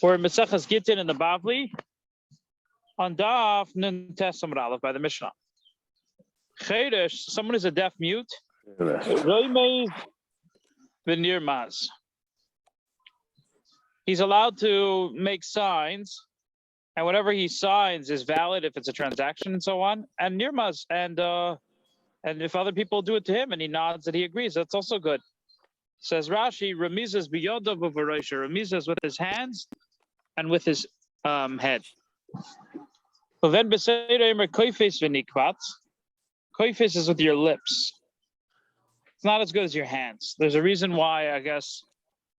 We're in Maseches Gittin in the Bavli on Daf Nun Tes Amud Aleph by the Mishnah. Chedesh, someone is a deaf mute. Roimei v'nirmaz. He's allowed to make signs, and whatever he signs is valid if it's a transaction and so on. And nirmaz, and if other people do it to him and he nods that he agrees, that's also good. Says Rashi, remizas biyodav v'varoisha. Remizas with his hands and with his head. Then koifes v'nikvat. Koifes is with your lips. It's not as good as your hands. There's a reason why, I guess,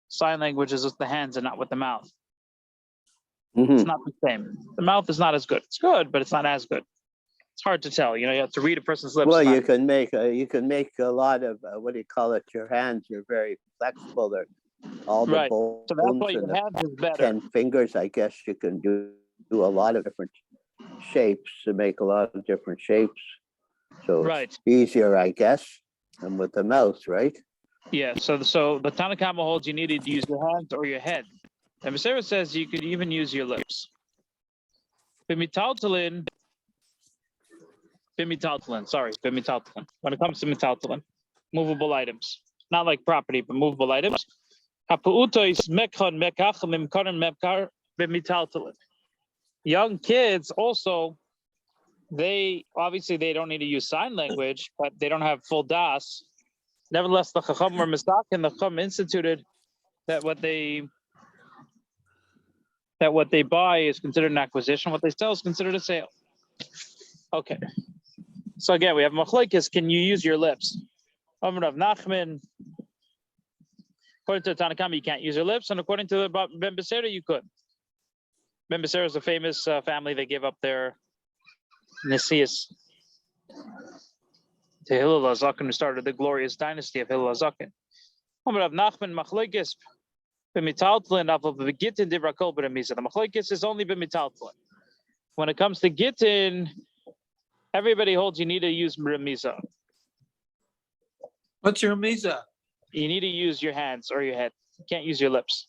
sign language is with the hands and not with the mouth. Mm-hmm. It's not the same. The mouth is not as good. It's good, but it's not as good. It's hard to tell. You have to read a person's lips. Well, you can make a lot of what do you call it? Your hands are very flexible. They're all the right. bones So that's why your hands is better. 10 fingers. I guess you can do a lot of different shapes to make a lot of different shapes. So right. It's easier, I guess, than with the mouth, right? Yeah. So the Tanna Kamma holds you needed to use your hands or your head. And Maseches says you could even use your lips. Bimitaltalin. When it comes to mitaltalin, movable items, not like property, but movable items. Young kids also, they don't need to use sign language, but they don't have full das. Nevertheless, the Chacham or Mistak and the Chacham instituted that what they buy is considered an acquisition. What they sell is considered a sale. Okay. So again, we have machlokes. Can you use your lips? According to the Tanna Kamma, you can't use your lips, and according to the Ben Becerra, you could. Ben Becerra is a famous family. They gave up their nesias to Hillel HaZaken, who started the glorious dynasty of Hillel HaZaken. The machlokes is only b'mitaltlin. When it comes to Gittin, everybody holds you need to use remiza. What's your remiza? You need to use your hands or your head. You can't use your lips.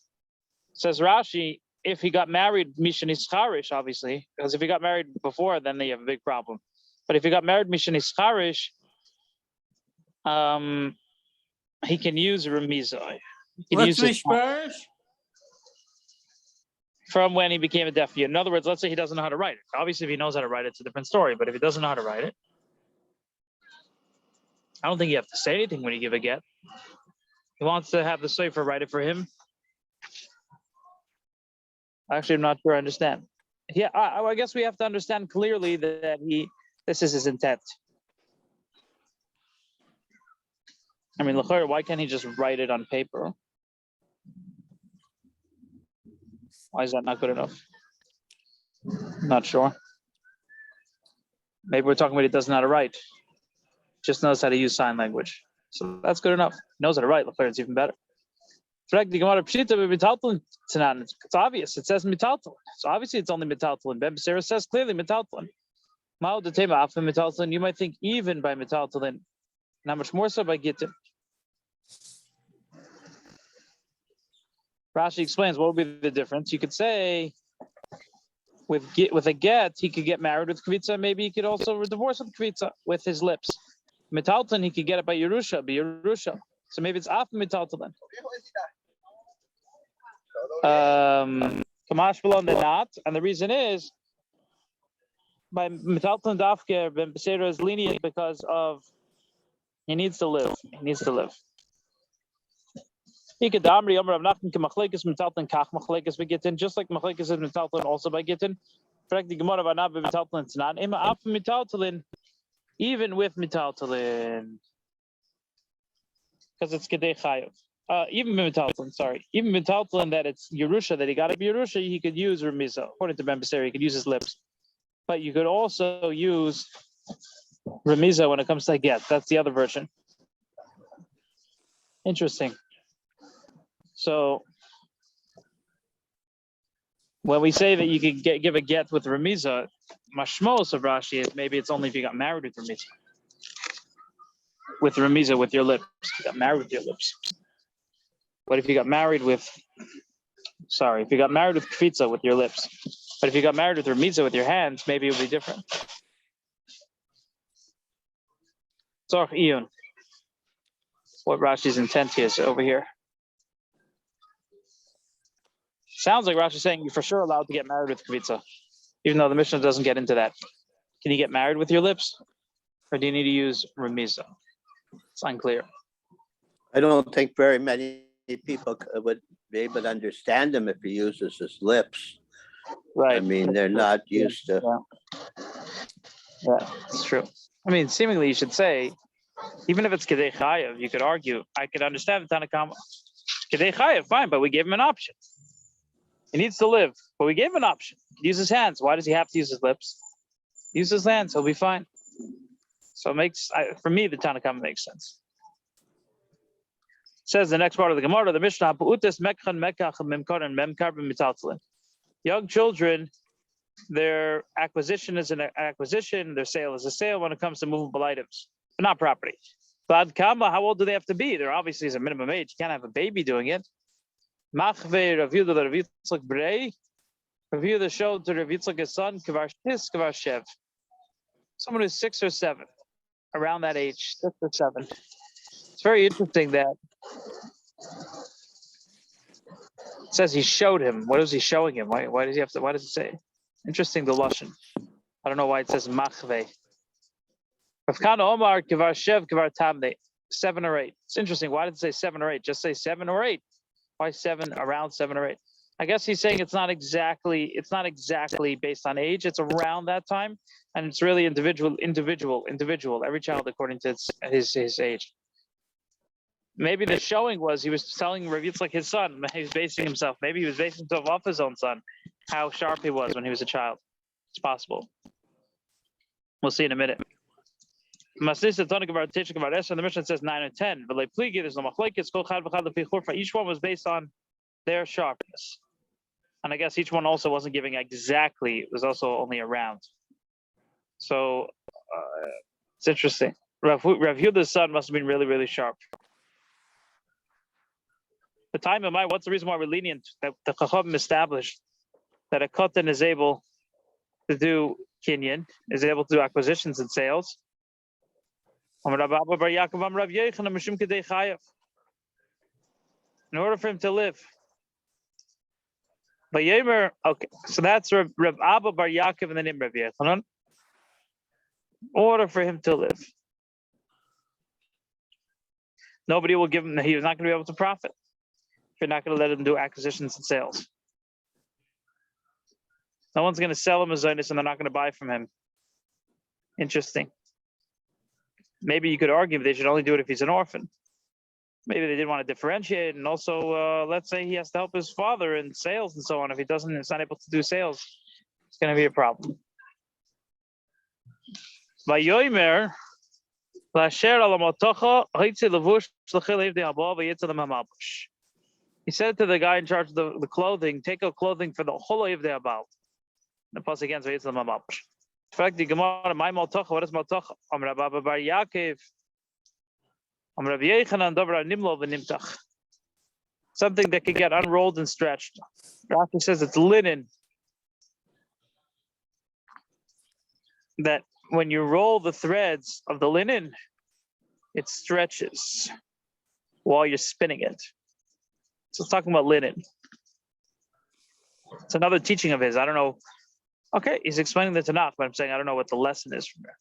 Says Rashi, if he got married, Mishan Ischarish, obviously, because if he got married before, then they have a big problem. But if he got married Mishan Ischarish, he can use remiza. What's Mishparish? From when he became a deaf mute. In other words, let's say he doesn't know how to write it. Obviously, if he knows how to write it, it's a different story. But if he doesn't know how to write it, I don't think you have to say anything when you give a get. He wants to have the sefer write it for him. Actually, I'm not sure I understand. Yeah, I guess we have to understand clearly that this is his intent. I mean, why can't he just write it on paper? Why is that not good enough? Not sure. Maybe we're talking about he doesn't know how to write. Just knows how to use sign language. So that's good enough. He knows how to write. It's even better. It's obvious. It says mitaltalin. So obviously it's only mitaltalin. Ben Becerra says clearly mitaltalin. You might think even by mitaltalin, not much more so by Gittin. Rashi explains what would be the difference. You could say with a get, he could get married with kvitza. Maybe he could also divorce with kvitza with his lips. Mitaltalin, he could get it by Yerusha. So maybe it's after mitaltalin. Kamash belong the not, and the reason is by mitaltalin dafker Ben Becerra is lenient because of he needs to live. Just like machlekes is mitaltalin also by Gittin. Even with mitaltalin, because it's kedei chayav. Even mitaltalin that it's Yerusha, that he got up Yerusha, he could use remiza. According to Ben Becerra, he could use his lips, but you could also use remiza when it comes to get. That's the other version. Interesting. So when we say that you could give a get with remiza, mashmos of Rashi is maybe it's only if you got married with remiza. With remiza, with your lips. You got married with your lips. But if you got married with Sorry, if you got married with kfitza with your lips, but if you got married with remisa with your hands, maybe it would be different. Tzorch iyun. What Rashi's intent is over here. Sounds like Rashi's saying you're for sure allowed to get married with kfitza, even though the Mishnah doesn't get into that. Can you get married with your lips, or do you need to use remisa? It's unclear. I don't think very many people would be able to understand him if he uses his lips. Right. I mean, they're not used to. Yeah, it's true. I mean, seemingly you should say, even if it's Kedei Chayev, you could argue, I could understand the Tanakama. Kedei Chayev, fine, but we gave him an option. He needs to live, but we gave him an option. Use his hands. Why does he have to use his lips? Use his hands, he'll be fine. So it makes, for me, the Tanakama makes sense. It says the next part of the Gemara, the Mishnah, young children, their acquisition is an acquisition, their sale is a sale when it comes to movable items, but not property. But how old do they have to be? There obviously is a minimum age. You can't have a baby doing it. Rav Yehuda showed to Rav Yitzchak's son, someone who's 6 or 7, around that age, 6 or 7. It's very interesting that it says he showed him. What is he showing him? Why does he have to? Why does it say? Interesting, the lashon. I don't know why it says machve. Rafkana Omar kivar shev kivar tamne, 7 or 8. It's interesting. Why did it say 7 or 8? Just say 7 or 8. Why 7? Around 7 or 8. I guess he's saying it's not exactly based on age. It's around that time, and it's really individual. Every child according to his age. Maybe the showing was he was telling Rav Yitzchak his son. He was basing himself. Maybe he was basing himself off his own son. How sharp he was when he was a child. It's possible. We'll see in a minute. Maseches and the Mishnah says 9 or 10. But like pligi, there's no machlekes. Each one was based on their sharpness, and I guess each one also wasn't giving exactly. It was also only around. So it's interesting. Rav Yehuda's son must have been really, really sharp. The time of what's the reason why we're lenient? That the Chachamim established that a Kotan is able to do kinyan, is able to do acquisitions and sales. In order for him to live. Okay, so that's Rav Abba Bar Yaakov and the name Rav Yechanan. In order for him to live. Nobody will give him, he was not going to be able to profit. You're not going to let him do acquisitions and sales. No one's going to sell him a Zionist and they're not going to buy from him. Interesting. Maybe you could argue they should only do it if he's an orphan. Maybe they didn't want to differentiate. And also, let's say he has to help his father in sales and so on. If he doesn't, it's not able to do sales, it's going to be a problem. Vayomer, he said to the guy in charge of the clothing, take out clothing for the whole of the abal. The plus again, so it's the mamapush. In fact, the Gemara, my maltocha, what is maltocha? Amar Baba Bar Yaakov, Amar Rabbi Yechanan, Dobra Nimlo v'Nimtach. Something that can get unrolled and stretched. Rashi says it's linen. That when you roll the threads of the linen, it stretches while you're spinning it. So it's talking about linen. It's another teaching of his. I don't know. Okay, he's explaining the Tanakh, but I'm saying I don't know what the lesson is from there.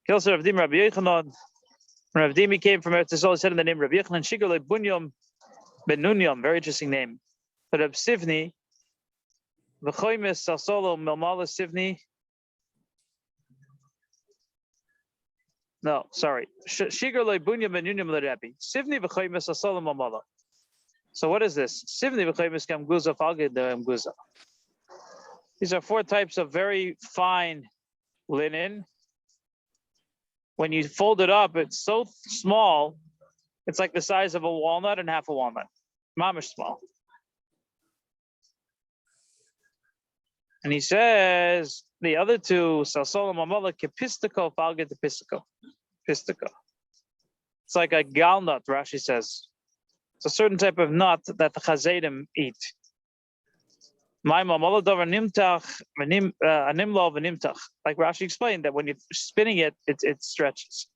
Kilser Rav Dim Rabbi Yechanan. When Rav Dim came from Eretz Yisrael, he said in the name Rabbi Yechanan, Shigur Bunyam Ben Nunyam, very interesting name. But Rab Sivni, V'choimes Sasolo Melmala Sivni. No, sorry. Shigur Bunyam Ben Nunyam LeRabbi. Sivni V'choimes Sasolo Melmala. So what is this? Sivni V'choimes Kam Guza Falgid Dem Guza. These are 4 types of very fine linen. When you fold it up, it's so small, it's like the size of a walnut and half a walnut. Mamish small. And he says, the other 2, Salsola Mamala, Kepistico, Falga de Pistico. Pistico. It's like a gal nut, Rashi says. It's a certain type of nut that the Chazedim eat. Like Rashi explained that when you're spinning it, it stretches.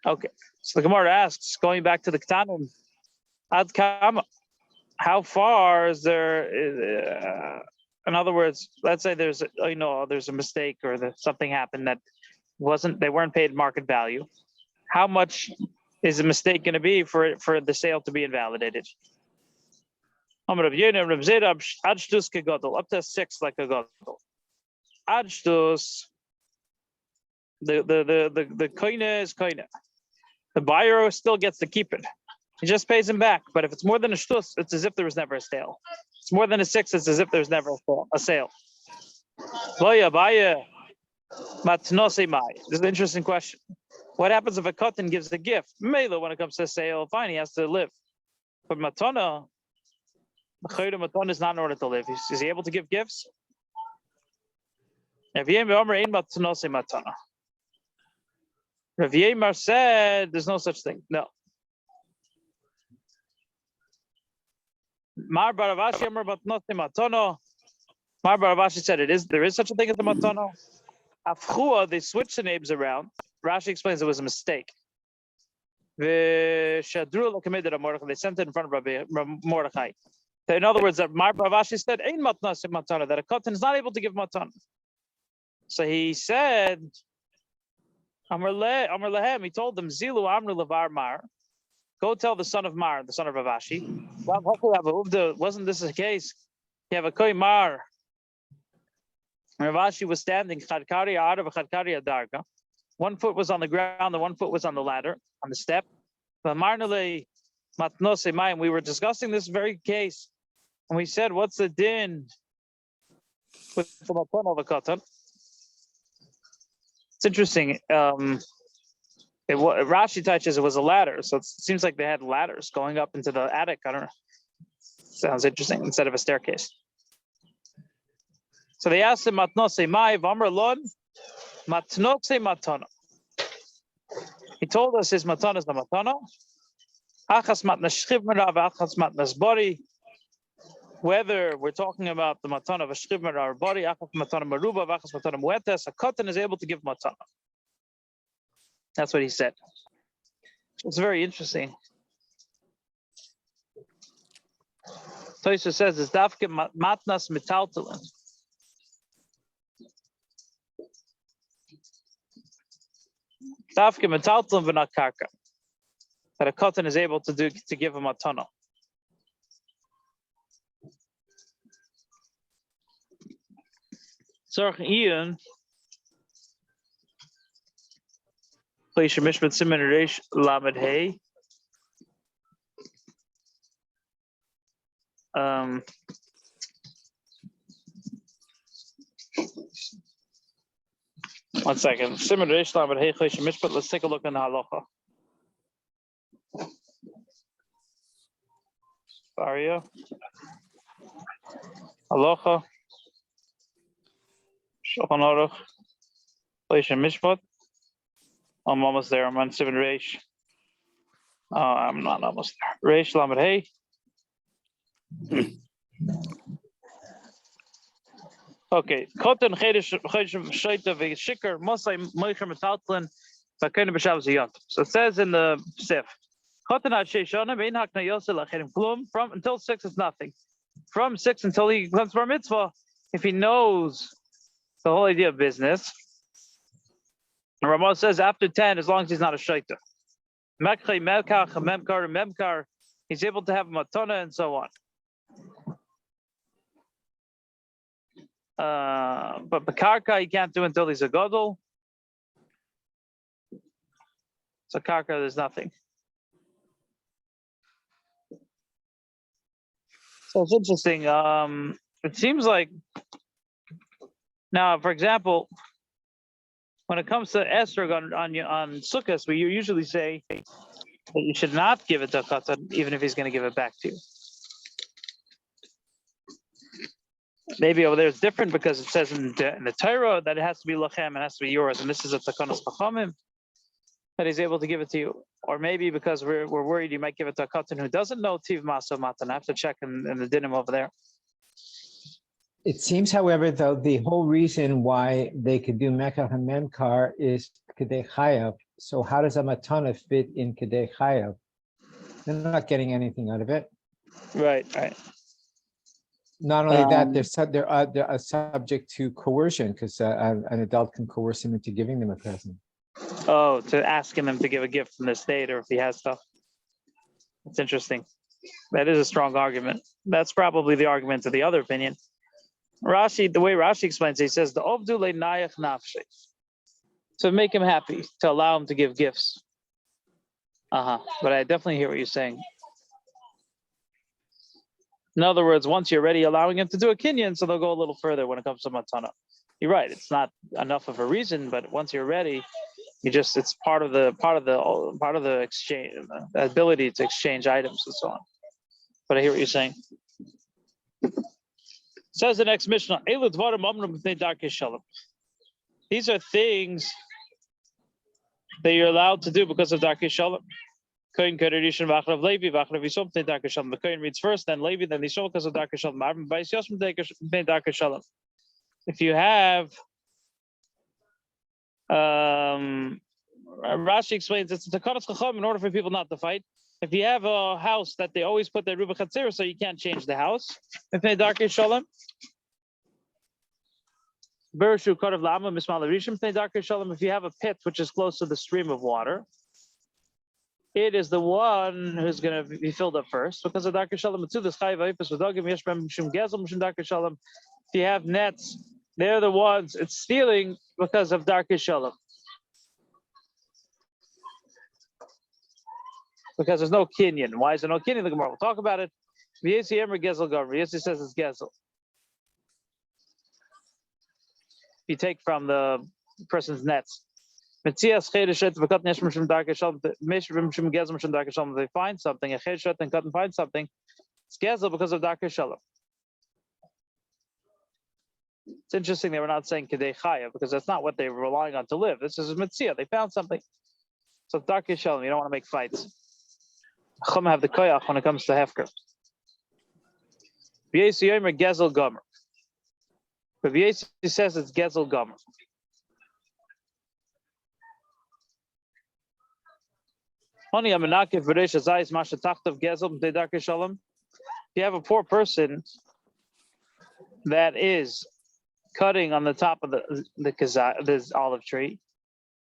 Okay, so the Gemara asks, going back to the Ketanim, Ad Kama, how far is there? In other words, let's say there's a mistake or something happened that they weren't paid market value. How much is a mistake going to be for the sale to be invalidated? Up to 6 like a gadol. Adshtus, the koine is koine. The buyer still gets to keep it. He just pays him back. But if it's more than a shtus, it's as if there was never a sale. It's more than a 6, it's as if there's never a sale. This is an interesting question. What happens if a katan gives a gift? Mela, when it comes to a sale, fine, he has to live. But matana, matana is not in order to live. Is he able to give gifts? Rav Yemar said there's no such thing. No. Mar Baravashi said there is such a thing as the matana. Afchua, they switched the names around. Rashi explains it was a mistake. They sent it in front of Mordechai. In other words, that Mar Baravashi said matana, that a katan is not able to give matana. So he said, Amar lehem, he told them, Zilu Amru Levar Mar, go tell the son of Mar, the son of Ravashi. Wasn't this the case? You have a koi Mar. Ravashi was standing, Chadkari out of a Chadkari Adarga. 1 foot was on the ground, and 1 foot was on the ladder, on the step. But Marnale Matnose Mayim, we were discussing this very case, and we said, what's the din with the matana of a katan? It's interesting. Rashi touches it was a ladder, so it seems like they had ladders going up into the attic. I don't know. Sounds interesting instead of a staircase. So they asked him, "Matnose mai v'amar lon matnose matana." He told us his matana is the matana. Achas matnas shchivmera v'achas matnas bori. Whether we're talking about the matana of a shchivmera or bori, achas matana maruba v'achas matana muetes, a katan is able to give matana. That's what he said. It's very interesting. Tosha says it's dafke matnas metaltalin. Dafke metaltalin v'nat karka. That a katan is able to give a matana. Tzarech Ian. Place your mishpat siman reish lamed hey. One second. Siman reish lamed hey place your mishpat. Let's take a look in the halacha. Aria. Halacha. Shulchan Aruch. Place your mishpat. I'm almost there. I'm on Siman Reish. I'm not almost there. Reish Lamed Hey. Okay. Koten Chedesh Shaita V'Shikar Mosai Moicher Metaltlin V'Kein B'Shav Ziyot. So it says in the Sif. Koten Ad Sheishona Vein Hakna Yosel Acherim Klum. From until 6 is nothing. From 6 until he comes for a mitzvah, if he knows the whole idea of business. And Ramah says after 10, as long as he's not a shaita. Mekchei, Melkach, Memkar, Memkar, he's able to have matana and so on. But Bakarka, he can't do until he's a gadol. So Karka, there's nothing. So it's interesting. It seems like, now, for example, when it comes to esrog on sukkahs, we usually say that you should not give it to a katan, even if he's going to give it back to you. Maybe over there it's different because it says in the Torah that it has to be lachem, it has to be yours, and this is a takanas chachamim. that he's able to give it to you. Or maybe because we're worried you might give it to a katan who doesn't know tiv masa matan. I have to check in the dinim over there. It seems, however, though, the whole reason why they could do Mekach and Memkar is Kedei Chayav. So how does a matana fit in Kedei Chayav? They're not getting anything out of it. Right. Not only that, they're subject to coercion because an adult can coerce them into giving them a present. Oh, to asking him to give a gift from the state or if he has stuff. That's interesting. That is a strong argument. That's probably the argument to the other opinion. Rashi, the way Rashi explains it, he says, the Ovdu le nayach nafshe. To make him happy, to allow him to give gifts. But I definitely hear what you're saying. In other words, once you're ready, allowing him to do a kinyan, so they'll go a little further when it comes to matana. You're right; it's not enough of a reason, but once you're ready, it's part of the exchange, the ability to exchange items and so on. But I hear what you're saying. Says the next Mishnah, these are things that you're allowed to do because of Darkei Shalom. Kohen reads first, then Levi, then Yishol because of Darkei Shalom. If you have, Rashi explains it's a Takanas Chacham in order for people not to fight. If you have a house that they always put their Ruba Chatzir, so you can't change the house. If they Darkei Shalom. If you have a pit which is close to the stream of water, it is the one who's going to be filled up first because of Darkei Shalom. If you have nets, they're the ones it's stealing because of Darkei Shalom. Because there's no kinyan. Why is there no kinyan? The Gemara will talk about it. Yesi says it's gezel. You take from the person's nets. They find something, a chedshet and cut and find something. It's gezel because of Darkei Shalom. It's interesting they were not saying Kedei Chaya because that's not what they were relying on to live. This is a mitzvah. They found something. So Darkei Shalom, you don't want to make fights. Chum have the koyach when it comes to hefker. V'yesi yomer gezel gomer. But V'yesi says it's gezel gomer. If you have a poor person that is cutting on the top of this olive tree,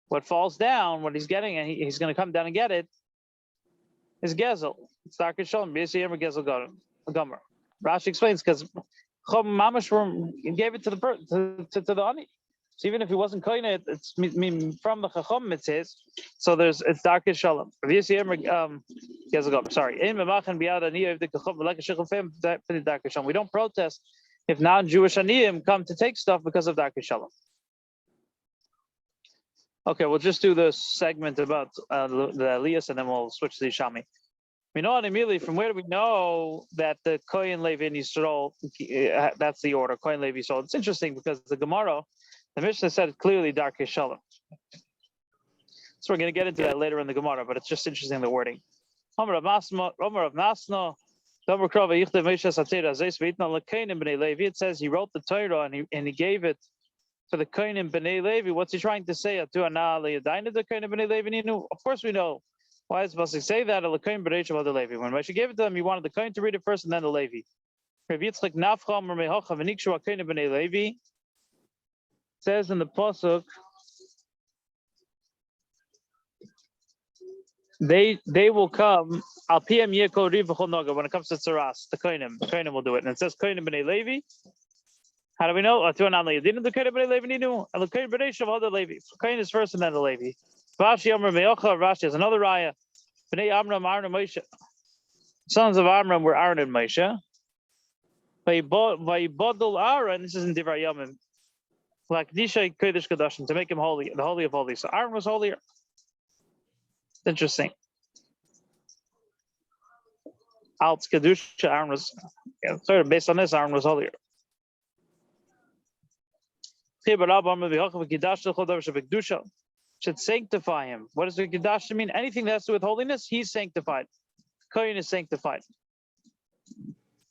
what falls down, what he's getting, and he's going to come down and get it, is gezel. It's Darkei Shalom. Gezel gomer. Rashi explains because Mamash gave it to the honey. So even if he wasn't koine it, it's from the Chacham mitzvahs. So it's Darkei Shalom. Sorry. We don't protest if non-Jewish aniyim come to take stuff because of Darkei Shalom. Okay, we'll just do this segment about the Elias and then we'll switch to the Yerushalmi. We know immediately from where do we know that the Kohen Levi and Yisrael, that's the order, Kohen Levi Yisrael. It's interesting because the Gemara, the Mishnah said it clearly Darkei Shalom. So we're going to get into that later in the Gemara, but it's just interesting the wording. It says he wrote the Torah and he gave it to the Kohen B'nai Levi. What's he trying to say? Of course we know. Why is it supposed to say that? When Moshe gave it to them, he wanted the Kohen to read it first and then the Levi. Says in the pasuk, they will come al piem yekol riv v'chol noga. When it comes to tzaras, the kohenim will do it, and it says kohenim b'nei Levi. How do we know? Didn't the kohenim b'nei Levi ninu? And the kohen b'nei shav the Levi. Kohen is first and then the Levi. Rashi Amram Me'ocha. Rashi has another raya. B'nei Amram Aaron and Moshe. Sons of Amram were Aaron and Moshe. Vayibodol Aaron. This is in Divrei Yomim. Like Dishay Kodesh Kadashim, to make him holy, the holy of holies. So Aaron was holier. It's interesting. Alts Kedusha, Aaron was, sort of based on this, Aaron was holier. should sanctify him. What does the Kedash mean? Anything that has to do with holiness, he's sanctified. Kohen is sanctified.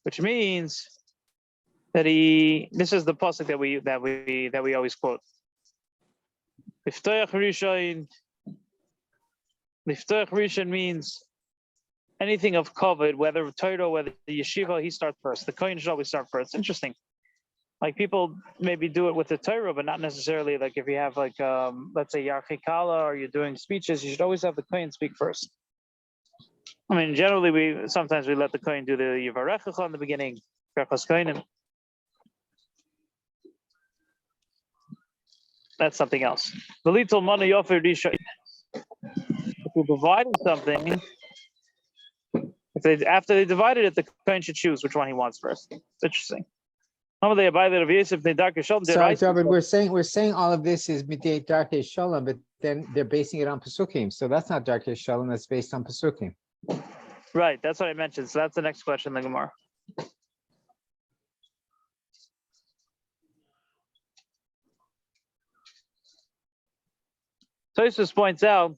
Which means that this is the pasuk that we always quote. Liftach Rishon means anything of kavod, whether Torah, whether the yeshiva, he starts first. The kohen should always start first. Interesting. Like people maybe do it with the Torah, but not necessarily. Like if you have like let's say Yarchei Kala or you're doing speeches, you should always have the kohen speak first. I mean, generally we sometimes let the kohen do the Yivarechecha in the beginning. Berachos Kohanim. That's something else. If you're dividing something, after they divided it, the kohen should choose which one he wants first. It's interesting. So, David, we're saying all of this is Midei Darkei Shalom, but then they're basing it on Pesukim. So that's not Darkei Shalom, that's based on Pesukim. Right, that's what I mentioned. So that's the next question, the Gemara. Tosfos points out,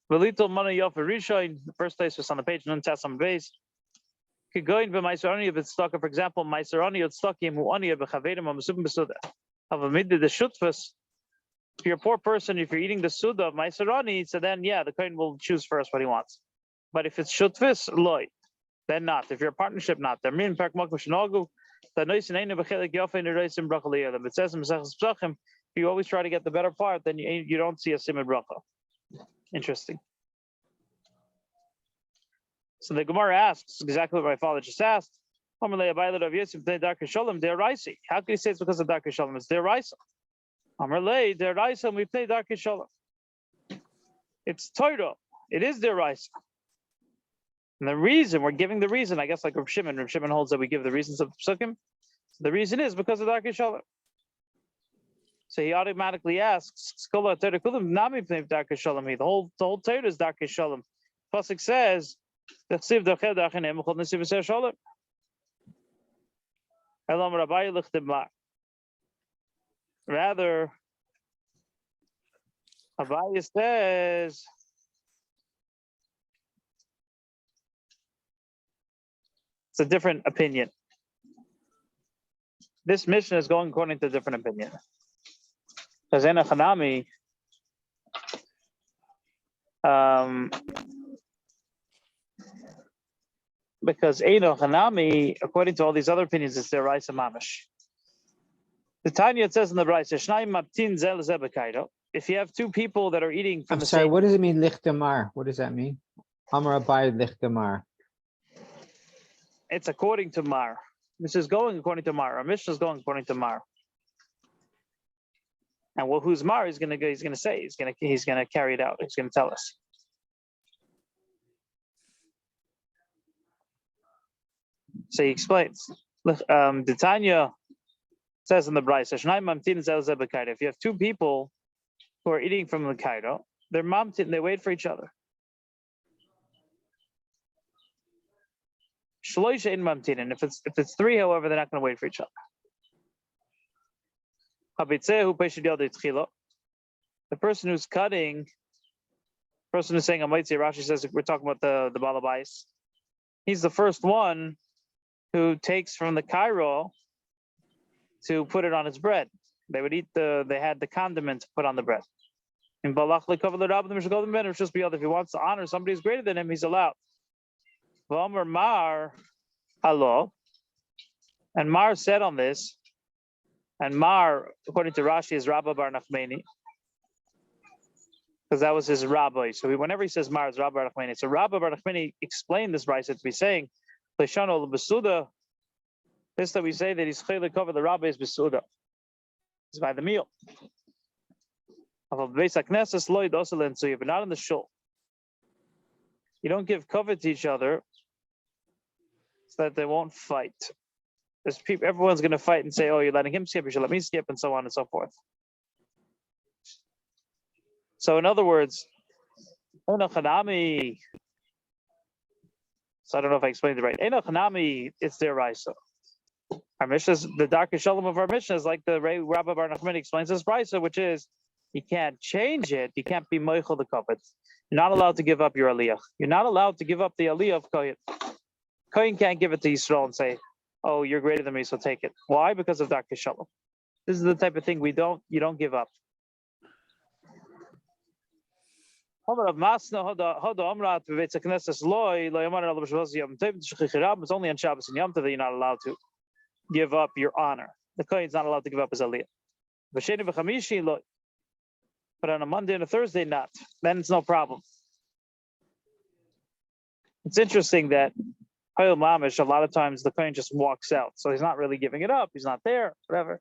the first Tosfos on the page, Nun Tes on base. Could go in b'Maiseroni if it's stuck. For example, Maiseroni it's stuck in Mu'ani b'Chavedim Masubim b'Suda. Have a mid the Shutfus. If you're a poor person, if you're eating the Suda of Maiseroni, so then yeah, the kohen will choose first what he wants. But if it's Shutfus, loy, then not. If you're a partnership, not. They're min pak mak mishnagu. The noisin ain't b'chelik yofen reisim bracha liyadam. It says in Maseches Psachim, if you always try to get the better part, then you don't see a simid bracha. Interesting. So the Gemara asks exactly what my father just asked. How can he say it's because of Darkei Shalom? It's deraisa. It's Torah. It is deraisa. And the reason, we're giving the reason, I guess like Rav Shimon holds that we give the reasons of Psukim. So the reason is because of Darkei Shalom. So he automatically asks, the whole Torah is Darkei Shalom. Pasuk says, rather, Abaye says it's a different opinion. This Mishnah is going according to a different opinion. Because in a Hanami, because Eino Hanami, according to all these other opinions, it's their Raisa Mamish. The Tanya, it says in the Raisa, if you have two people that are eating from same... what does it mean, lichtamar? What does that mean? Amar Abai lichtamar. It's according to Mar. This is going according to Mar. Our Mishnah is going according to Mar. And who's Mar? He's going to say. He's going to carry it out. He's going to tell us. So he explains. The Tanya says in the Brayso, if you have two people who are eating from the Cairo, they're mamtin, they wait for each other. Shloisha in mamtin, and if it's three, however, they're not going to wait for each other. The person who's cutting, person who's saying Amaitzi, Rashi says we're talking about the balabais. He's the first one who takes from the Cairo to put it on his bread. They would eat they had the condiment to put on the bread. In Balach Lekavah L'Rabbanim Sh'Godim Ben, it's just beyond. If he wants to honor somebody who's greater than him, he's allowed. V'Omer Mar Allah, and Mar said on this, and Mar, according to Rashi, is Rabba Bar Nachmani, because that was his rabbi. So whenever he says Mar, it's Rabba Bar Nachmani. So Rabba Bar Nachmani explained this Brayso to be saying, L'Shano L'Besuda, this that we say that he's chaylik over the rabbi is Besuda. It's by the meal. But not in the shul. You don't give cover to each other so that they won't fight. There's people, everyone's going to fight and say, oh, you're letting him skip, you should let me skip, and so on and so forth. So in other words, so I don't know if I explained it right. It's their Raisa. Our Mishnah, the Darkei Shalom of our Mishnah is like the Rabbi Bar Nachman explains this Brayso, which is You can't change it. You can't be moichel the kavod. You're not allowed to give up your aliyah. You're not allowed to give up the aliyah of kohen. Kohen can't give it to Yisrael and say, "Oh, you're greater than me, so take it." Why? Because of Dr. Shalom. This is the type of thing you don't give up. It's only on Shabbos and Yom Tov that you're not allowed to give up your honor. The Kohen's not allowed to give up his aliyah. But on a Monday and a Thursday, not. Then it's no problem. It's interesting that Hayil Mamish, a lot of times the Kohen just walks out. So he's not really giving it up. He's not there, whatever.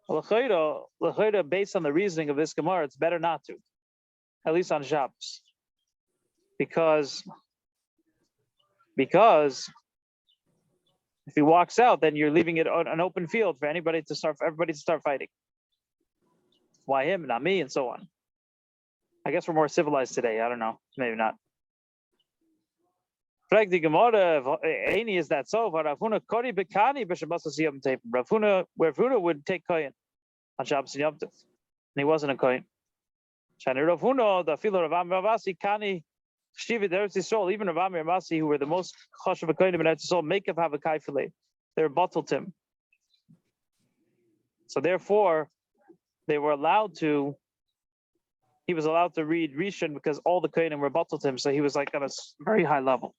L'chayda, based on the reasoning of this Gemara, it's better not to. At least on Shabbos. Because if he walks out, then you're leaving it an open field for everybody to start fighting. Why him, not me, and so on. I guess we're more civilized today. I don't know. Maybe not. The Gemara, Aini, is that so? Ravuna would take Kohen on Shabbos and Yom Tov, and he wasn't a Kohen. Even Rav Masi, who were the most chashuv of Kohenim in Eretz Yisrael, make of have a kaifile. They were bottled him. So therefore, he was allowed to read Rishon because all the Kohenim were bottled him. So he was like on a very high level.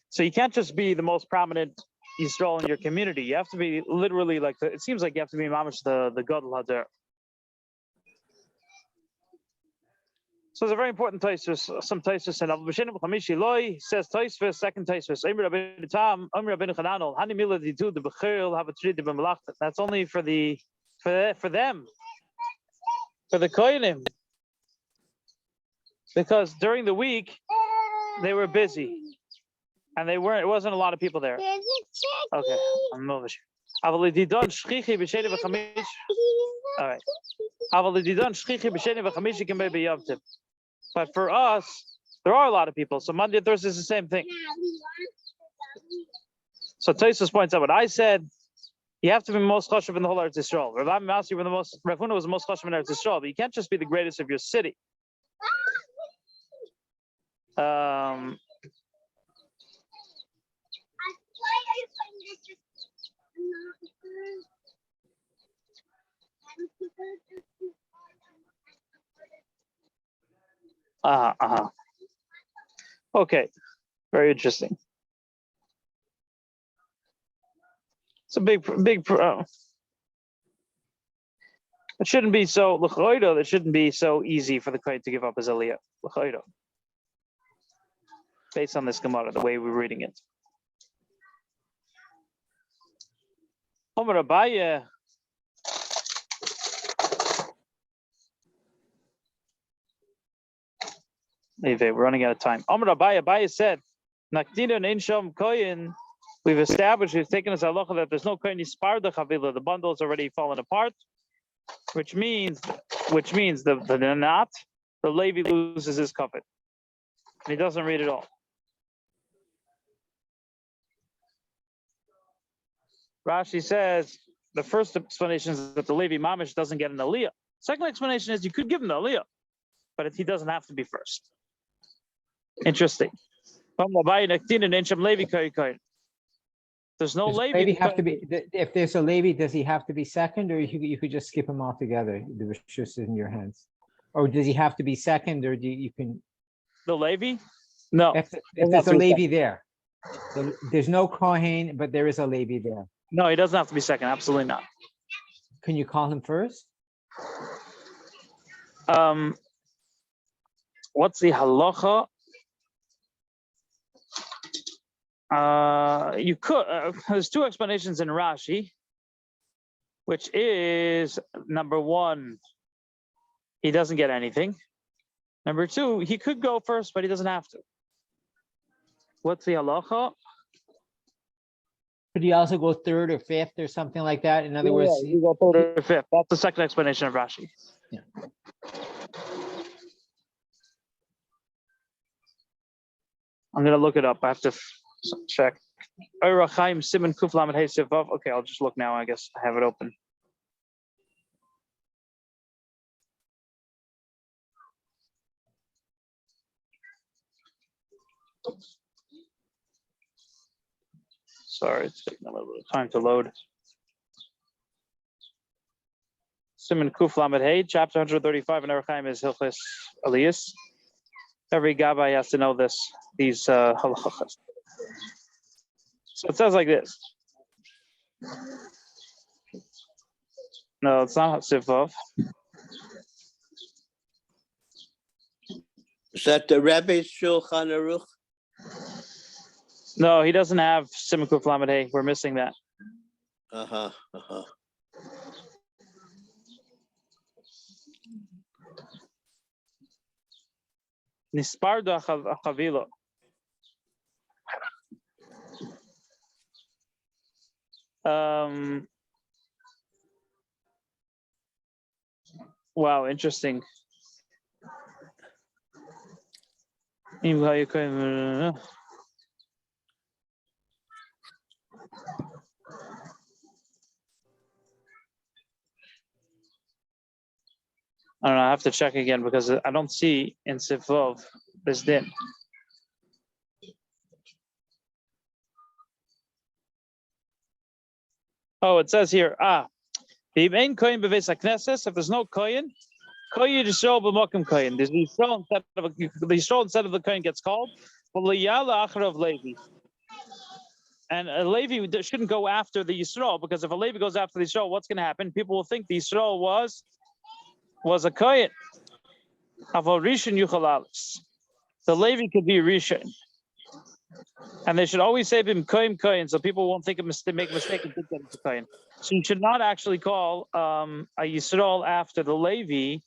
So you can't just be the most prominent Yisrael in your community. You have to be literally like, it seems like you have to be mamash the Gadol Hader. So it's a very important Taisus. Some Taisus and Abu B'Shenim Chamishi Loi says Taisvis, second Taisus. That's only for them, for the Kohenim, because during the week they were busy and it wasn't a lot of people there. Okay, I'm over here. All right. But for us, there are a lot of people. So Monday and Thursday is the same thing. So Taisus points out what I said. You have to be most chashuv in the whole Eretz Yisrael. Rav Huna was the most chashuv in Eretz Yisrael, but you can't just be the greatest of your city. Okay, very interesting. It's a big. It shouldn't be so l'chayda. It shouldn't be so easy for the kohen to give up his aliyah l'chayda. Based on this Gemara, the way we're reading it. Omer Abaye. We're running out of time. Omer Abaye said, "Nakdina and Insham Koyin." We've established, we've taken as halacha that there's no kohen yisparda chavila. The bundle's already fallen apart, which means the Levi loses his covet. He doesn't read it all. Rashi says the first explanation is that the Levi mamish doesn't get an aliyah. Second explanation is you could give him the aliyah, but he doesn't have to be first. Interesting. There's no Levi. Levi have to be, if there's a Levi, does he have to be second, or you could just skip him altogether? The rishus is in your hands. Or does he have to be second, or you can? The Levi? No. If there's a Levi there. There's no Kohen, but there is a Levi there. No, he doesn't have to be second. Absolutely not. Can you call him first? What's the halacha? You could. There's two explanations in Rashi, which is number one, he doesn't get anything. Number two, he could go first, but he doesn't have to. What's the halacha? Could he also go third or fifth or something like that? In other words, you go third or fifth. That's the second explanation of Rashi. Yeah. I'm gonna look it up. I have to check. Okay, I'll just look now. I guess I have it open. Sorry, it's taking a little bit of time to load. Siman Kuf Lamed Hey, chapter 135 in Yerushalmi is Hilchos Aliyus. Every Gabbai has to know these halachas. So it says like this. No, it's not Sivov. Is that the Rebbe's Shulchan Aruch? No, he doesn't have Siman Kuf Lamed Hey. We're missing that. Nitparda החבילה. Wow, interesting. I don't know, I have to check again because I don't see in Sivov this din. Oh, it says here, if there's no kohen, kohen Yisrael b'mokim kohen. There's Yisrael instead of the kohen gets called, but liyala acharav Levi. And a Levi shouldn't go after the Yisrael, because if a Levi goes after the Yisrael, what's going to happen? People will think the Yisrael was a kohen. Aval rishon yuchal alis. The Levi could be rishon. And they should always say him kohen kohen, so people won't make a mistake and think that it's a kohen. So you should not actually call a Yisrael after the Levi.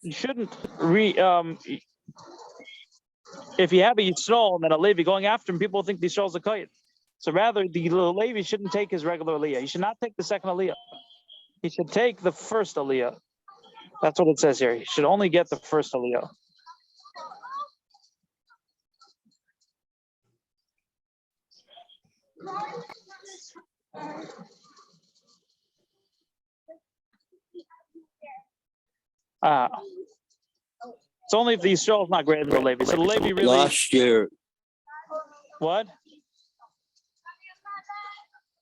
You shouldn't if you have a Yisrael and then a Levi going after him, people will think the Yisrael is a kohen. So rather, the Levi shouldn't take his regular aliyah. He should not take the second aliyah. He should take the first aliyah. That's what it says here. He should only get the first aliyah. It's only if the Yisrael is not greater than the Levi. So the Levi really Last year. What?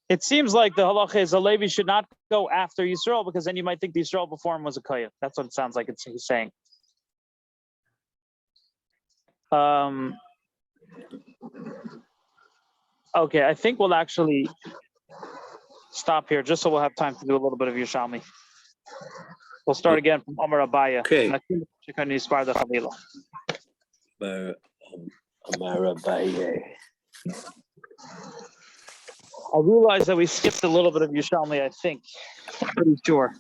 It seems like the halacha is a Levi should not go after Yisrael, because then you might think the Yisrael before him was a kohen. That's what it sounds like he's saying. Okay, I think we'll actually stop here just so we'll have time to do a little bit of Yerushalmi. We'll start again from Amar Abaya. Okay. Amar Abaya. I realize that we skipped a little bit of Yerushalmi, I think. I'm pretty sure.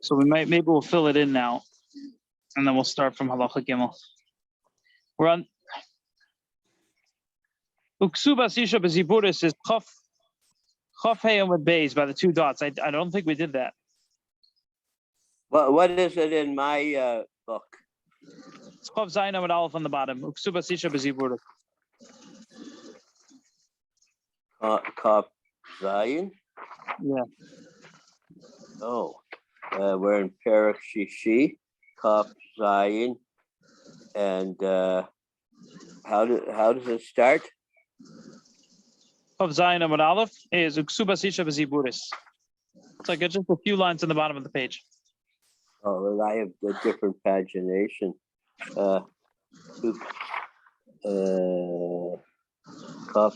So maybe we'll fill it in now, and then we'll start from Halacha Gimel. We're on Uksubas Isha Beziburis is Chaf Heyam with Bays by the two dots. I don't think we did that. What is it in my book? It's Chaf Zayin with Aleph on the bottom. Uksubas Isha Beziburis. Chaf Zayin? Yeah. Oh, we're in Perek Shishi, Chaf Zayin, and how does it start? Of Zayin with Aleph is Uksubas Isha Beziburis. It's like just a few lines on the bottom of the page. Oh, well, I have the different pagination. Chaf.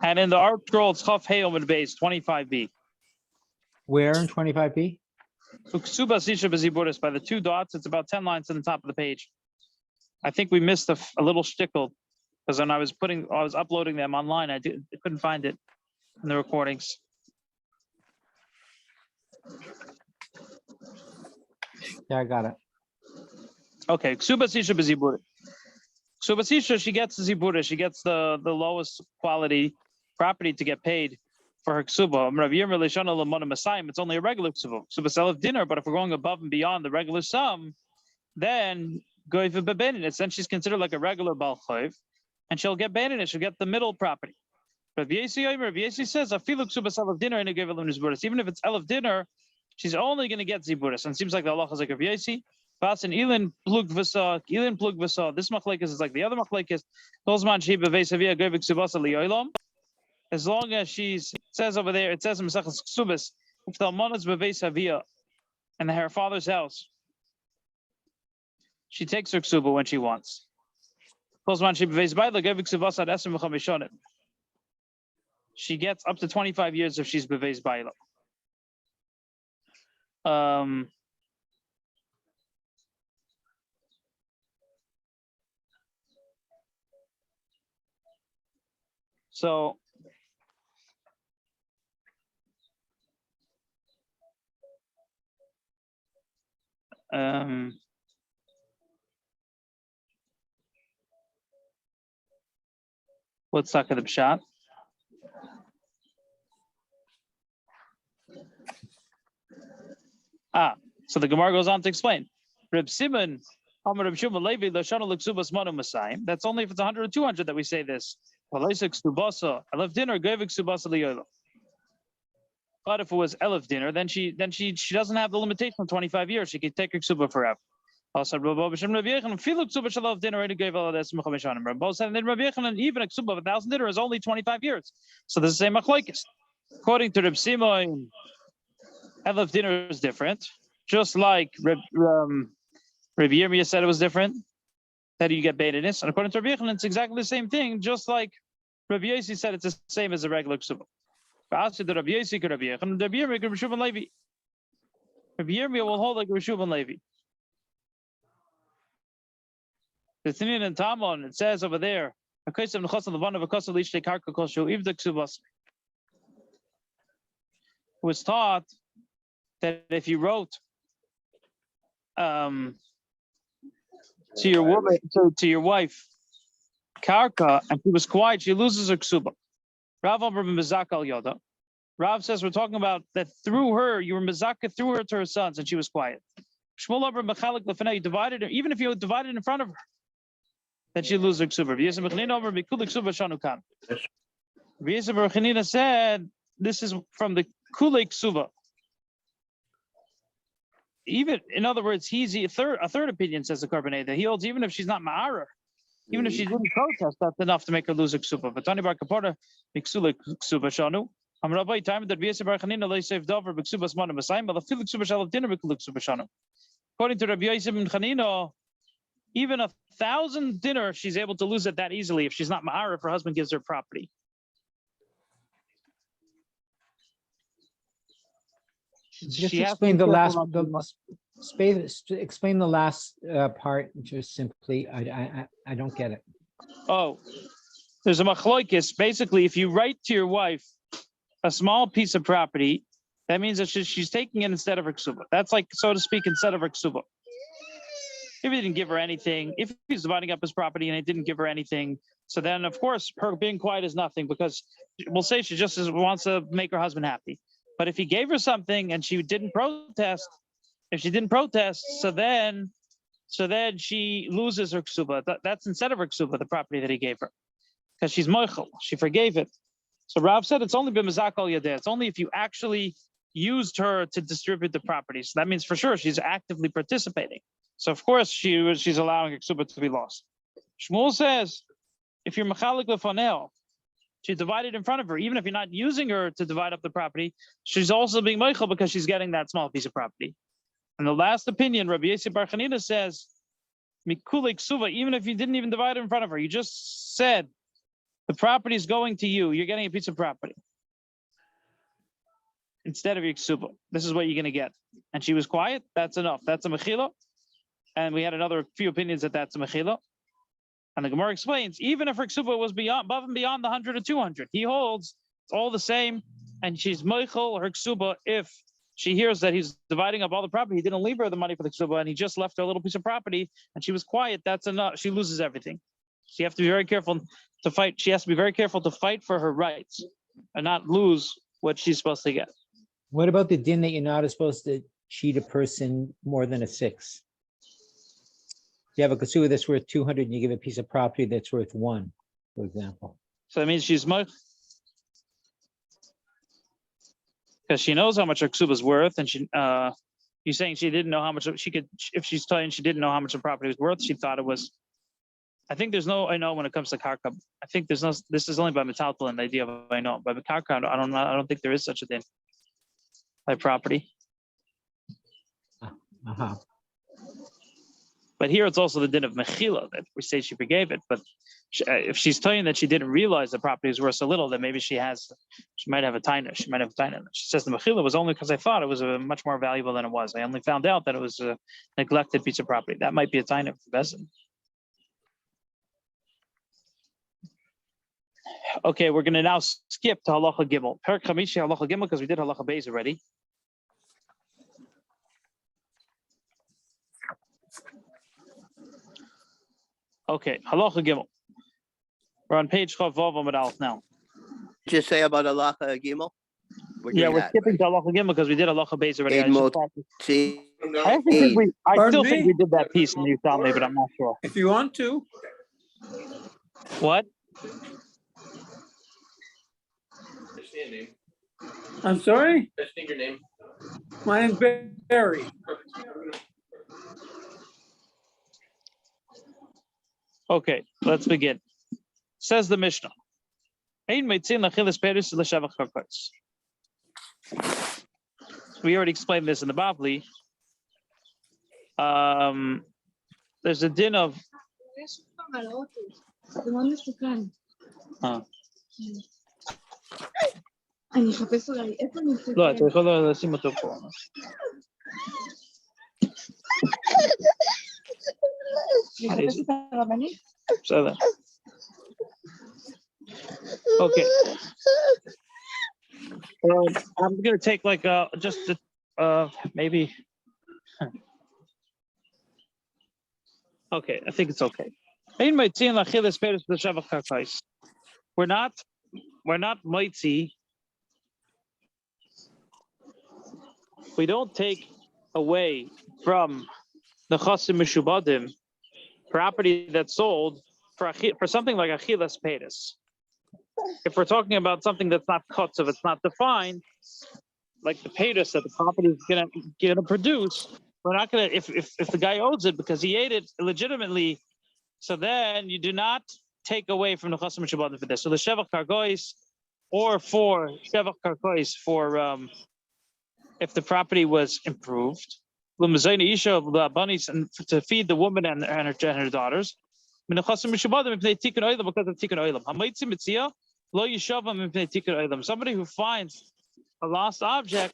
And in the art scroll, it's Chaf Heyom with Bays 25b. Where in 25b? Uksubas Isha Beziburis by the two dots. It's about 10 lines on the top of the page. I think we missed a little shtickle, because when I was uploading them online, I couldn't find it in the recordings. Yeah, I got it. Okay, Ksubas Isha Beziburis. Ksubas Isha, she gets the Ziburis. She gets the lowest quality property to get paid for her ksuba. It's only a regular ksuba. Ksuba sell of dinner, but if we're going above and beyond the regular sum, then then she's considered like a regular balchayv, and she'll get baninit. She'll get the middle property. But Rav Yesi says, even if it's elef dinner, she's only going to get ziburis. And it seems like the halacha is like Rav Yosi. Bas and Ilin plug v'sa, Ilin plug v'sa. This machlekes is like the other machlekes. Tolzman she beveis avia govik subasa liyolam. As long as it says over there, it says in Maseches Ksubas, if the almana is beveis avia, and her father's house, she takes her ksuba when she wants. She gets up to 25 years if she's beveis baila. So what's Saka the Pshat? So the Gemara goes on to explain. Reb Simon, that's only if it's 100 or 200 that we say this. But if it was elef dinner, then she doesn't have the limitation of 25 years. She can take her ksuba forever. Also, and then Rabbi Yochanan, even a ksuba of 1,000 dinner is only 25 years. So this is the same machlokes. According to Reb Simon, elef dinner is different. Just like Rabbi Yirmiyah said it was different, that you get baitiness. And according to Rabbi Yochanan, it's exactly the same thing, just like Rabbi Yosi said it's the same as a regular ksuba. Rabbi Yirmiyah will hold like Rishuv and Levi. The Tinin and Tamon, it says over there, it was taught that if you wrote to your woman, to your wife, karka, and she was quiet, she loses her ksuba. Rav Amr Mizak al Yoda. Rav says we're talking about that through her, you were mizaka through her to her sons, and she was quiet. Shmuel Amr Mechalik Lefenei, you divided her, even if you divided in front of her, then she loses her ksuba. V'yesem Mechanina Amr Mikul ksuba shanu kan. V'yesem Mechanina said this is from the kulei ksuba. Even in other words, he's a third opinion, says the Carbonate, that he holds even if she's not ma'arer, even if she didn't protest, that's enough to make her lose her ksuba. But Tani bar kapara miksula ksuba shanu. I'm Rabbi time that V'yesem Barchanina lay safe dover b'ksuba smana masayim, but the filik ksuba shalav dinner b'kuluk ksuba shanu. According to Rabbi Yosef and Chanina, even 1,000 dinner she's able to lose it that easily if she's not ma'arer, if her husband gives her property. Just explain the last. Explain the last part. Just simply, I don't get it. Oh, there's a machloikis. Basically, if you write to your wife a small piece of property, that means that she's taking it instead of her ksuba. That's like, so to speak, instead of her ksuba. If he didn't give her anything, if he's dividing up his property and it didn't give her anything, so then of course her being quiet is nothing, because we'll say she just wants to make her husband happy. But if he gave her something and she didn't protest, so then she loses her ksuba. That's instead of her ksuba, the property that he gave her, because she's moichel, she forgave it. So Rav said it's only b'mizak al yadeh. It's only if you actually used her to distribute the property. So that means for sure she's actively participating. So of course she's allowing her ksuba to be lost. Shmuel says if you're machalik lefanel, she divided in front of her, even if you're not using her to divide up the property, she's also being moichel because she's getting that small piece of property. And the last opinion, Rabbi Yosef Bar Chanina says, Mikule ksuva, even if you didn't even divide it in front of her, you just said the property is going to you, you're getting a piece of property instead of your ksuba. This is what you're going to get. And she was quiet, that's enough. That's a mechila. And we had another few opinions that that's a mechila. And the Gemara explains, even if her ksuba was above and beyond the 100 or 200, he holds it's all the same, and she's moichel her ksuba if she hears that he's dividing up all the property. He didn't leave her the money for the ksuba, and he just left her a little piece of property, and she was quiet. That's enough. She loses everything. She has to be very careful to fight. She has to be very careful to fight for her rights and not lose what she's supposed to get. What about the din that you're not supposed to cheat a person more than a 6? You have a kasuba that's worth 200 and you give a piece of property that's worth 1, for example. So that means she's moich. because she knows how much her ksuba is worth, and you're saying she didn't know how much she could. If she's telling she didn't know how much the property was worth, she thought it was. I think there's no. I know when it comes to karka. I think there's no. This is only by metaltal and the idea of I know. By the karka, I don't know. I don't think there is such a thing. By property. Uh-huh. But here it's also the din of mechila that we say she forgave it. But if she's telling that she didn't realize the property was worth so little, then maybe she might have a taina. She might have a taina. She says the mechila was only because I thought it was much more valuable than it was. I only found out that it was a neglected piece of property. That might be a taina for Bezdin. Okay, we're going to now skip to halacha gimel. Perak chamishi halacha gimel because we did halacha beis already. Okay, halacha gimel. We're on page Chav Vav Amud Aleph now. Just say about Halacha Gimel? We're skipping to halacha gimel because we did halacha beis already. I still think we did that piece in Yerushalmi, but I'm not sure. If you want to. What? I'm sorry? I just need your name. My name's Barry. Okay, let's begin. Says the Mishnah. We already explained this in the Bavli. There's a din of. לא, אתה יכול לשים אותו פה. בסדר. Okay. I'm going to take like just maybe. Okay, I think it's okay. We're not mitzi. We don't take away from the chasim mishubadim property that's sold for something like achilas peiros. If we're talking about something that's not kotzav, it's not defined, like the peiros that the property is gonna produce, we're not gonna. If the guy owns it because he ate it legitimately, so then you do not take away from the chasim mishubadim for this. So the shevach kargois, or for shevach kargois for if the property was improved, and to feed the woman and her daughters. Because of tikkun olam. Somebody who finds a lost object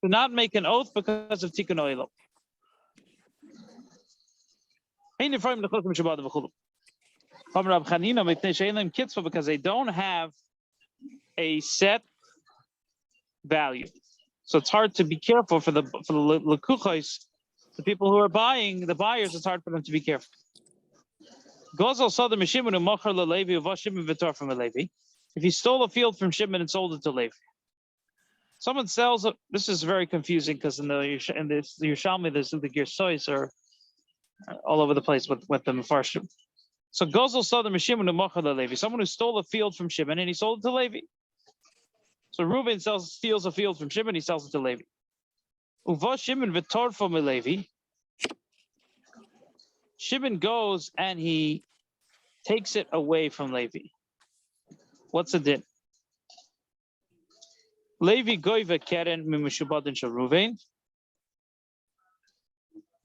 do not make an oath because of tikkun olam. Because they don't have a set value. So it's hard to be careful for the lekuchos, the people who are buying, the buyers. It's hard for them to be careful. If he stole a field from Shimon and sold it to Levi, someone sells it. This is very confusing because in the Yerushalmi, there's the Gersois are all over the place with the Mefarshim. So Gozel saw the Shimon Levi, someone who stole a field from Shimon and he sold it to Levi. So Reuben steals a field from Shimon, he sells it to Levi. Uva Shimon v'tor from Levi. Shimon goes and he takes it away from Levi. What's the din? Levi goiva keren mimeshubadin shel Reuven.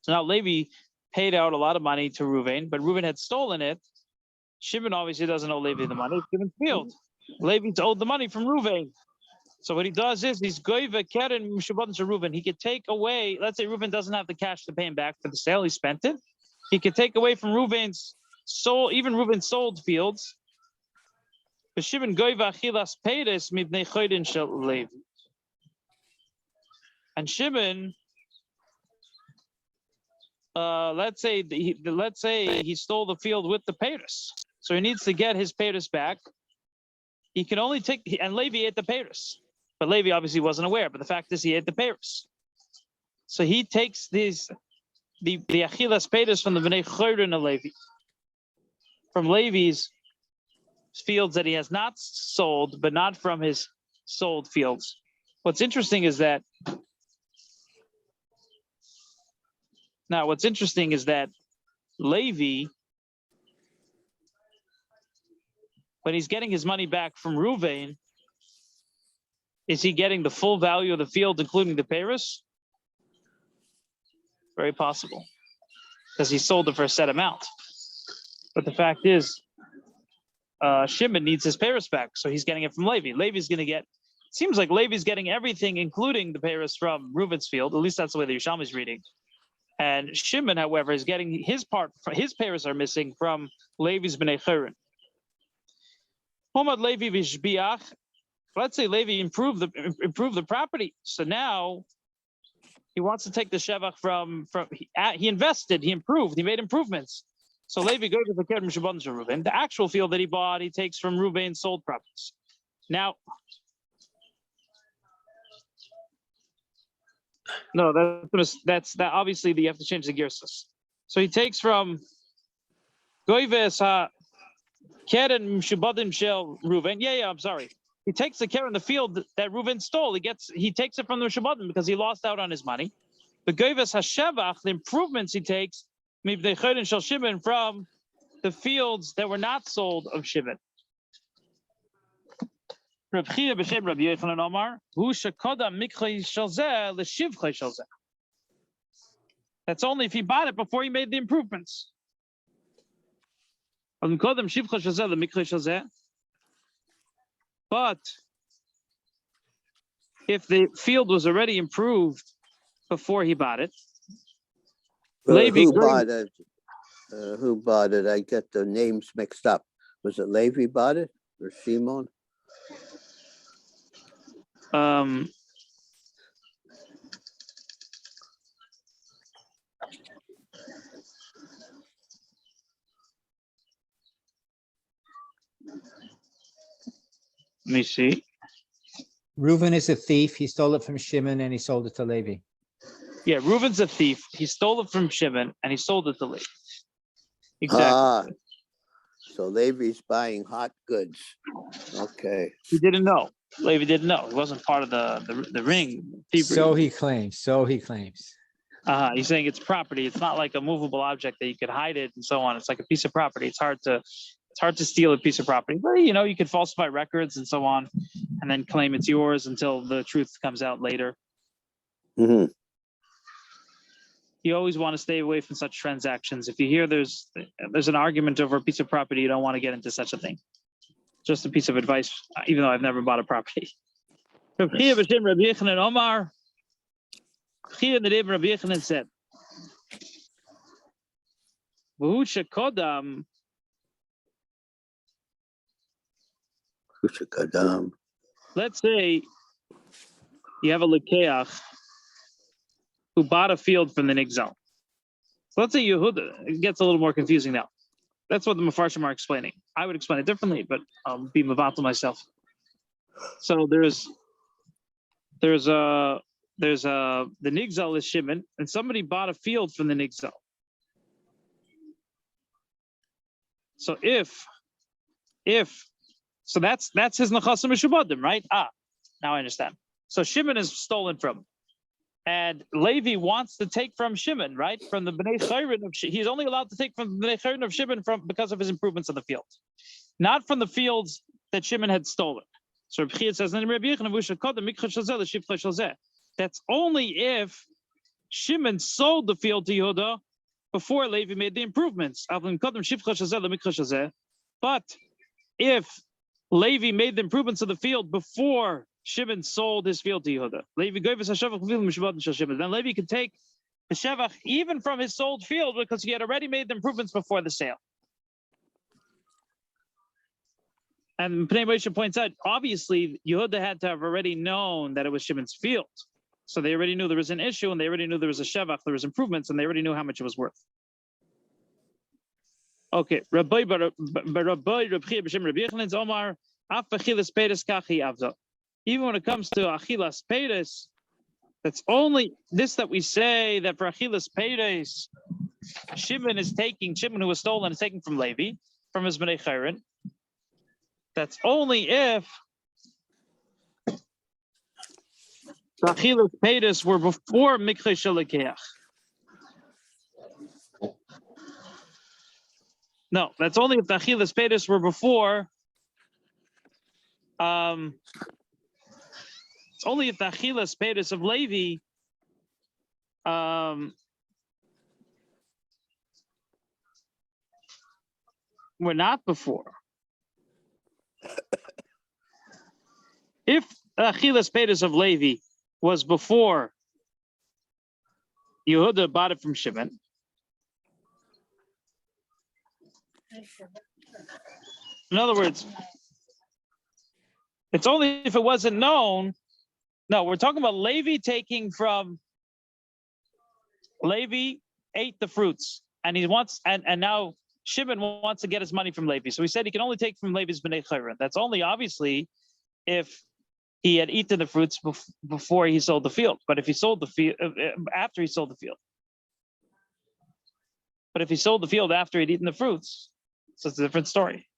So now Levi paid out a lot of money to Reuven, but Reuven had stolen it. Shimon obviously doesn't owe Levi the money. It's Shimon's field. Levi's owed the money from Reuven. So what he does is he's goiva keren mimeshubadin shel Reuven. He could take away. Let's say Reuven doesn't have the cash to pay him back for the sale. He spent it. He could take away from Reuven's sold, even Reuven's sold fields. But Shimon goiva achilas peiros mibnei choden shel Levi. And Shimon, let's say he stole the field with the peiros, so he needs to get his peiros back. He can only take, and Levi ate the peiros, but Levi obviously wasn't aware. But the fact is, he ate the peiros, so he takes the achilas peiros from the bnei choden of Levi, from Levi's fields that he has not sold, but not from his sold fields. what's interesting is that Levi, when he's getting his money back from Reuven, is he getting the full value of the field, including the peiros? Very possible, because he sold it for a set amount. But the fact is, Shimon needs his peiros back, so he's getting it from Levi. Levi's going to get. Seems like Levi's getting everything, including the peiros from Reuven's field. At least that's the way the Yerushalmi is reading. And Shimon, however, is getting his part. His peiros are missing from Levi's bnei Chayrin. Homad Levi v'shbiach. Let's say Levi improved the property. So now he wants to take the shevach from he invested, he improved, he made improvements. So Levi goes to the Kerem Shabbat Reuven. The actual field that he bought, he takes from Reuven's sold properties. Now, no, that's obviously you have to change the gearsus. So he takes from Goyves ha Keren Shabbatim Shel Reuven. Yeah, I'm sorry. He takes the care in the field that Reuven stole. He takes it from the Shabbatim because he lost out on his money. The Goyves HaShevach, the improvements he takes, Mibnei Chayrin Shel Shimon, from the fields that were not sold of Shimon. Reb Chia b'shem Rabbi Yochanan Omar, Hu shekodam mikchei shel zeh l'shivchei shel zeh. That's only if he bought it before he made the improvements. Kodam shivchei shel zeh l'mikchei shel zeh. But if the field was already improved before he bought it, Who bought it? Who bought it? I get the names mixed up. Was it Levi bought it or Shimon? Let me see. Reuven is a thief. He stole it from Shimon and he sold it to Levi. Yeah, Reuven's a thief. He stole it from Shimon and he sold it to Levi. Exactly. So Levi's buying hot goods. Okay. He didn't know. Levi didn't know. He wasn't part of the ring. So he claims. He's saying it's property. It's not like a movable object that you could hide it and so on. It's like a piece of property. It's hard to steal a piece of property. But you could falsify records and so on, and then claim it's yours until the truth comes out later. Mm-hmm. You always want to stay away from such transactions. If you hear there's an argument over a piece of property, you don't want to get into such a thing. Just a piece of advice, even though I've never bought a property. Rabbi Chia b'shem Rabbi Yochanan Omar. Chia the name Rabbi Yochanan said, "V'hu shekodam." Let's say you have a lekeach who bought a field from the Nigzal. So let's say Yehuda. It gets a little more confusing now. That's what the Mefarshim are explaining. I would explain it differently, but I'll be mevatel myself. So there's the Nigzal is Shimon, and somebody bought a field from the Nigzal. So so that's his nechasim mishubadim, right? Now I understand. So Shimon is stolen from, and Levi wants to take from Shimon, right? From the bnei Chayrin of he's only allowed to take from the bnei Chayrin of Shimon because of his improvements on the field, not from the fields that Shimon had stolen. So Rabbi Chia says, that's only if Shimon sold the field to Yehuda before Levi made the improvements. But if Levi made the improvements of the field before Shimon sold his field to Yehuda, then Levi could take the shevach even from his sold field because he had already made the improvements before the sale. And Pnei Moshe points out, obviously, Yehuda had to have already known that it was Shimon's field. So they already knew there was an issue, and they already knew there was a shevach, there was improvements, and they already knew how much it was worth. Okay, Rabbi Chia b'shem Rabbi Yochanan's Omar, af achilas peiros kachi avda. Even when it comes to achilas peiros, that's only this that we say that for achilas peiros, Shimon who was stolen is taking from Levi, from his bnei Chayrin. That's only if The Achilas Pedis were before Mikche Shalakeach. No, that's only if the Achilas Pedis were before. It's only if the Achilas Pedis of Levi were not before. If Achilas Pedis of Levi was before Yehuda bought it from Shimon, in other words, it's only if it wasn't known. No, we're talking about Levi taking from Levi ate the fruits, and he wants and now Shimon wants to get his money from Levi. So he said he can only take from Levi's Bnei Chayrin. That's only obviously if he had eaten the fruits before he sold the field. But if he sold the field after he sold the field, but if he sold the field after he'd eaten the fruits, so it's a different story.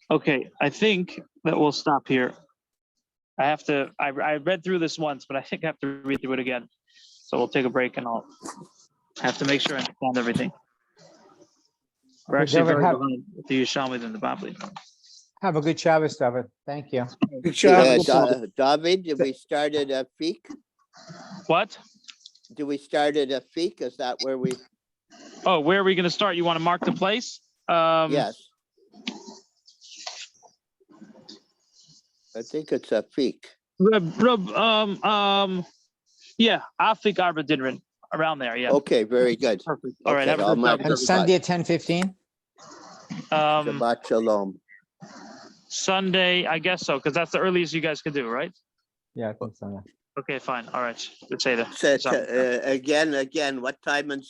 Okay, I think that we'll stop here. I read through this once, but I think I have to read through it again. So we'll take a break and I'll have to make sure I understand everything. We're actually very behind with the Yerushalmi than the Bavli. Have a good Shabbos, David. Thank you. Good job. David, did we start at a Fik? What? Do we start at a Fik? Is that where we? Oh, where are we going to start? You want to mark the place? Yes. I think it's a Fik. Yeah, Afik Arba Dinrin, around there. Yeah. Okay, very good. Perfect. All right. Okay, Have a good mark Shabbos, And Sunday at 10:15? Shabbat Shalom. Sunday, I guess so, because that's the earliest you guys could do, right? Yeah, I think so. Okay, fine. All right. Let's say that. So, again, what time and